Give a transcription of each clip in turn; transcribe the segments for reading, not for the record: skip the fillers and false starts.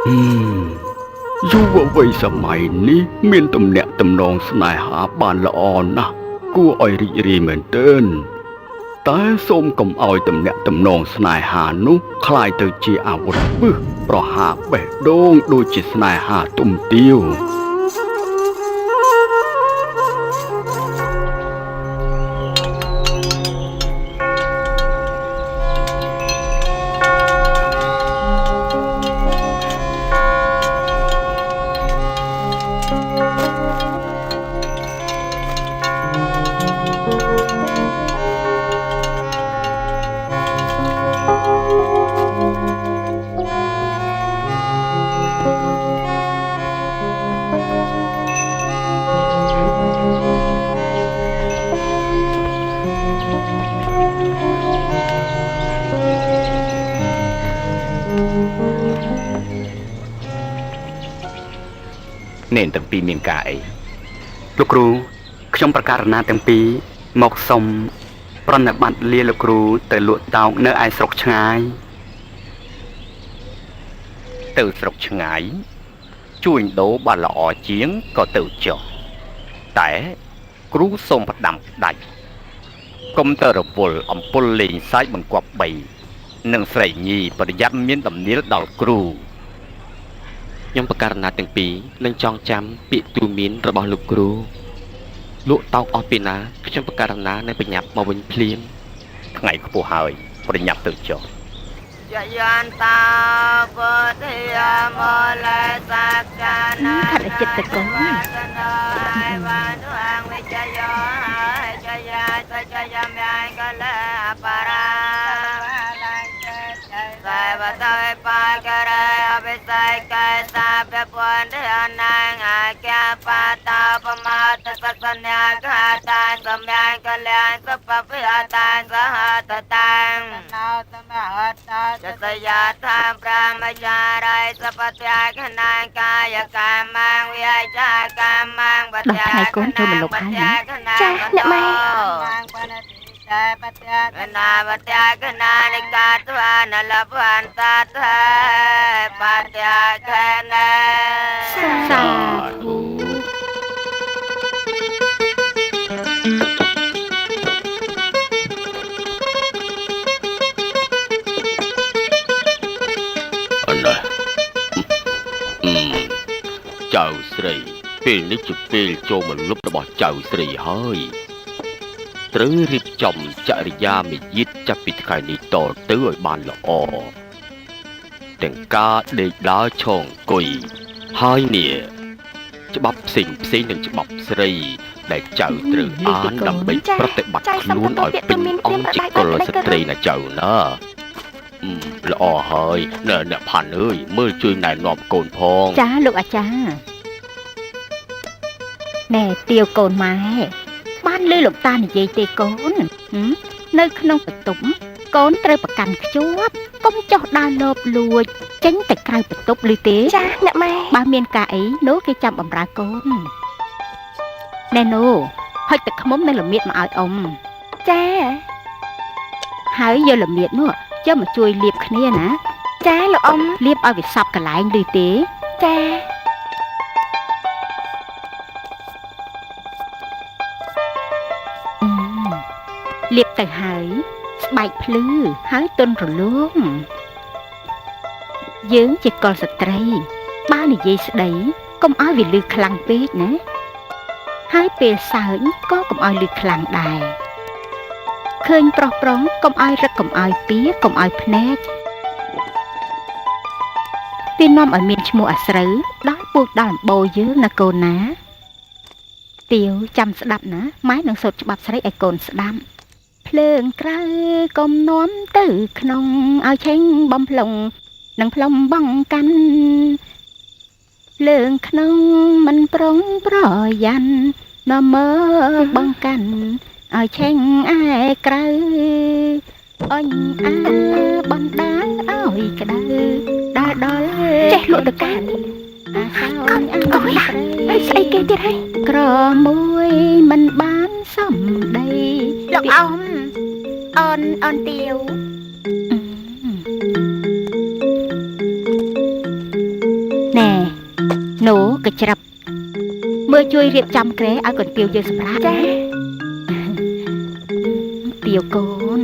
อืมយុវវ័យសម័យនេះមានទំនាក់ទំនងស្នេហាបានល្អណាស់គួរឲ្យរីករាយមែនទែនតែសូមកុំឲ្យទំនាក់ទំនងស្នេហានោះคล้ายទៅជាអាវុធពឹសប្រហារបេះដូងដូចជាស្នេហាទុំទាវnên từng pi miền cảiលោកគ្រូខ្ញុំប្រកាសណាទាំងពីរមកសុំប្រណិប័តលាលោកគ្រូទៅលក់តោកនៅឯស្រុកឆ្ងាយទៅស្រុកឆ្ងាយជួញដូរបានល្អជាងក៏ទៅចុះតែគ្រូសូមផ្ដាំផ្ដាច់កុំទៅរវល់អំពុលលេងសាច់បង្គាប់បីនិងស្រីញីប្រយ័ត្នមានដំណៀលដល់គ្រូខ្ញុំប្រកាសណាទាំងពីរនឹងចងចាំពាក្យទូន្មានរបស់លោកគ្រូលក់តោកអស់ពីណាខ្ញុំប្រកាសណានៅប្រញាប់មកវិញភ្លាមថ្ងៃខ្ពស់ហើយប្រញាប់ទៅចុះយានតាពុទ្ធយាមលេសាចាណាខាត់ចិត្តទៅកូនបានងវិជយោចយាចយាមានកលាបរាតែបតើបាករេអបិស័យកែសាពពន្ធអនាងអាកាបាតាបមតសសញ្ញាខាតាសម្ញាកលាសពភិអតាសហតតាំណោសមហតចសយាថាប្រាមចារៃសពត្យាខណាកាយកាមាងវិយាកាមាងបត្យាខណាបត្យាខណាចាអ្នកម៉ែតែបត្យាខណាបត្យាខណានិកាទវានលភន្តាទេបត្យាខណាសាធុចៅស្រីពេលនេះជាពេលចូលមកលុបរបស់ចៅស្រីហើយត្រូវរៀបចំចរិយាមាយាទចាប់ពីថ្ងៃនេះតទៅឲ្យបានល្អទាំងការដេកដើរឈរអង្គុយហើយនេះច្បាប់ផ្សេងនឹងច្បាប់ស្រីដែលចៅត្រូវអានដើម្បីប្រតិបត្តិខ្លួនឲ្យពេញអង្គជាកុលស្ត្រីណាចៅណាល្អហើយអ្នកផាន់អើយមើលជួយណែនាំកូនផងចាលោកអាចារ្យណែទាវកូនម៉ែបានលឺលោកតានិយាយទេកូននៅក្នុងបន្ទប់កូនត្រូវប្រកាន់ខ្ជាប់កុំចុះដើរលបលួចចេញទៅក្រៅបន្ទប់ឮទេចាអ្នកម៉ែបើមានការអីនោះគេចាំបម្រើកូនណែនោះហុចទឹកឃ្មុំនិងល្មៀតមកឲ្យអ៊ំចាហើយយកល្មៀតនោះចាំមកជួយលាបគ្នាណាចាលោកអ៊ំលាបឲ្យវាសប់កន្លែងឮទេចាលាបទៅហើយស្បែកភ្លឺហើយទន់រលោងយើងជាកុលស្ត្រីបើនិយាយស្ដីកុំឲ្យវាលឺខ្លាំងពេកណាហើយពេលសើចក៏កុំឲ្យលឺខ្លាំងដែរឃើញប្រុសប្រុងកុំឲ្យរឹកកុំឲ្យពៀកុំឲ្យភ្នែកវានាំឲ្យមានឈ្មោះអាស្រូវដល់ពូជដល់អំបូរយើងណាកូនណាទាវចាំស្ដាប់ណាម៉ែនឹងសូត្រច្បាប់ស្រីឲ្យកូនស្ដាប់ភ្លើងក្រៅកុំនាំទៅក្នុងឲ្យឆេងបំផ្លុងនឹងផ្លុំបងកាន់លើងក្នុងមិនប្រុងប្រយ័ត្ននាំមើបងកាន់ឲ្យឆេងឯក្រៅអញអាបណ្ដាលឲ្យក្តៅដល់ចេះលក់តកាអាសោញអាកុយស្អីគេទៀតហើយក្រមួយមិនបានសំដីលោកអ៊ំអូនទាវ កច្រាប់មើលជួយរៀបចំក្រែឲ្យកន្ទាវយើងសម្រាប់ចាទាវកូន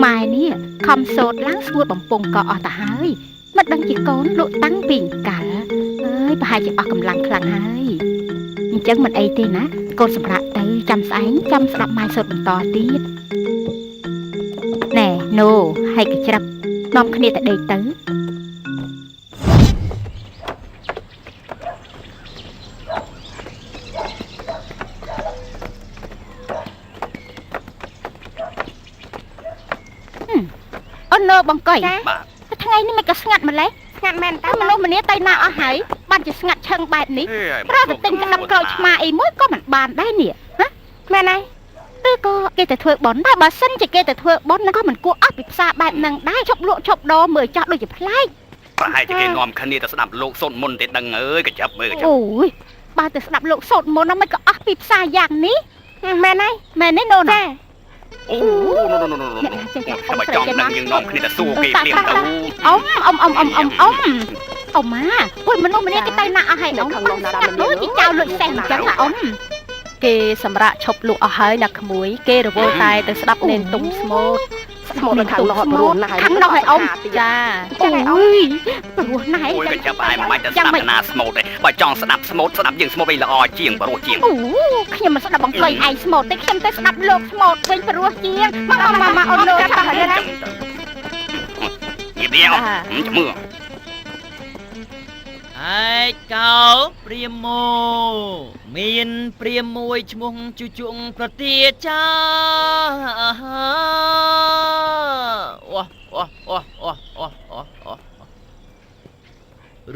ម៉ែនេះខំសូត្រឡើងស្ងួតបំពង់ក៏អស់ទៅហើយមិនដឹងជាកូនលក់តាំងពីកាលអើយប្រហែលជាអស់កម្លាំងខ្លាំងហើយអញ្ចឹងមិនអីទេណាកូនសម្រាប់ទៅចាំស្អែកចាំស្ដាប់ម៉ែសូត្របន្តទៀតណែណូហើយកច្រាប់នាំគ្នាទៅដេកទៅអូនបងកុយថ្ងៃនេះមិនក៏ស្ងាត់ម្លេះស្ងាត់មែនតើមនុស្សម្នាទៅណាអស់ហើយបានជាស្ងាត់ឆឹងបែបនេះប្រើតែទិញក្តាប់ក្រោយឆ្មាអីមួយក៏មិនបានដែរនេះហ៎មែនហើយឬក៏គេទៅធ្វើបន់ដែរបើសិនជាគេទៅធ្វើបន់ក៏មិនគួរអស់ពីផ្សារបែបហ្នឹងដែរជប់លក់ជប់ដោមើលចាស់ដូចជាប្លែកប្រហែលជាគេនាំគ្នាទៅស្ដាប់លោកសូត្រមុនទេដឹងអើយកញ្ចប់មើលកញ្ចប់អូយបើទៅស្ដាប់លោកសូត្រមុនមិនក៏អស់ពីផ្សារយ៉ាងនេះមែនហើយមែនទេណូណាអូបើចង់ដឹងយើងនាំគ្នាទៅសួរគេព្រៀងទៅអ៊ំម៉ាអូយមនុស្សម្នាគេទៅណាអស់ហើយអ៊ំដូចជាចៅលួចសេះអញ្ចឹងអ៊ំគេសម្រាប់ឈប់លក់អស់ហើយអ្នកក្មួយគេរវល់តែទៅស្ដាប់នេនទុំស្មូតនៅខាងនោះព្រោះណាស់ខាងនោះឲ្យអ៊ំចាអូយព្រោះណាស់អូយកញ្ចប់អាយមិនទៅស្ដាប់ណាស្មូតទេបើចង់ស្ដាប់ស្មូតស្ដាប់យើងស្មូតវិញល្អជាងព្រោះជាងអូខ្ញុំមិនស្ដាប់បង្កុយឯងស្មូតទេខ្ញុំទៅស្ដាប់លោកស្មូតវិញព្រោះជាងមកអូនលោកចាំហើយណាយីបៀងចាំមើលឯកោព្រាមមោមានព្រាមមួយឈ្មោះជជុងប្រទាចា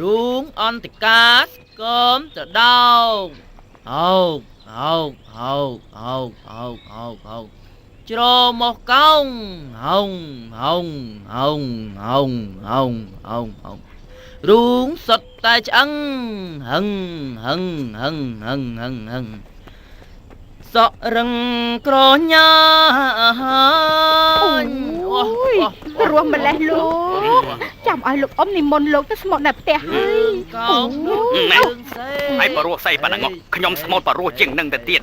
រូងអន្តកាសកុំទៅដោហោច្រមកកោងហងរូងសុទ្ធតែឆ្អឹងហឹងសក់រឹងក្រញ៉ាអូយព្រោះម្លេះលោកចាំឲ្យលោកអ៊ំនិមន្តលោកទៅស្មូតនៅផ្ទះហើយកោងរឿងសេហើយបរោះស្អីប៉ណ្ណឹងខ្ញុំស្មូតបរោះជាងនឹងទៅទៀត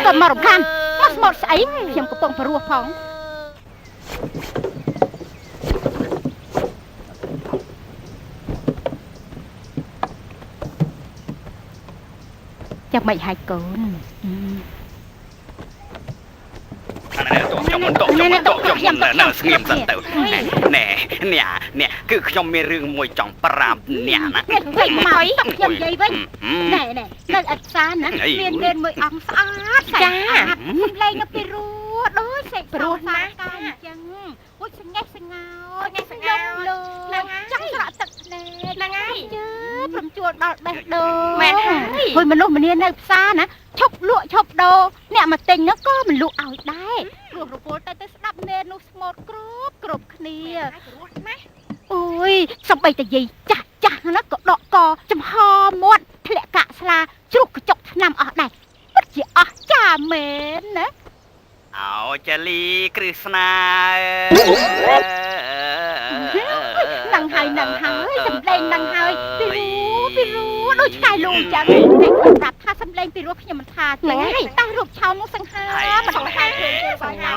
ក៏មករំខានមកស្មូតស្អីខ្ញុំកំពុងបរោះផងចាំមិនហើយកូនខ្ញុំស្ងៀមសិនទៅណែគឺខ្ញុំមានរឿងមួយចង់ប្រាប់អ្នកណាវិញមកខ្ញុំនិយាយវិញណែនៅអត់សាណាមានមួយអង្គស្អាតចាខ្ញុំលេងនៅពីរស់ដូចសេកព្រោះណាកាអញ្ចឹងអូយស្ងេះស្ងោខ្ញុំលោកចង់ស្រក់ទឹកភ្នែកហ្នឹងហើយជើខ្ញុំជួលដល់បេះដូងមែនហើយមនុស្សម្នានៅផ្សារណាឈប់លក់ឈប់ដូរអ្នកមកទិញនោះក៏មិនលក់ឲ្យដែរព្រោះរវល់ទៅស្ដាប់នេននោះស្មូតគ្រប់គ្នាអូយសំបីតាយាយចាស់ណាក៏ដកកចំហមាត់ធ្លាក់កាក់ស្លាជ្រុកកញ្ចក់ថ្នាំអស់ដែរពិតជាអស់ចាមែនណាអោចាលីគ្រឹស្នានឹងហើយសម្លេងនឹងហើយពីរੂដូចឆ្កែលូចឹងតែខ្ញុំប្រាប់ថាសម្លេងពីរੂខ្ញុំមិនថាទេតែរូបឆោមនោះសង្ហាមិនថាឃើញទេបងណា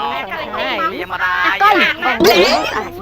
មានមកដែរ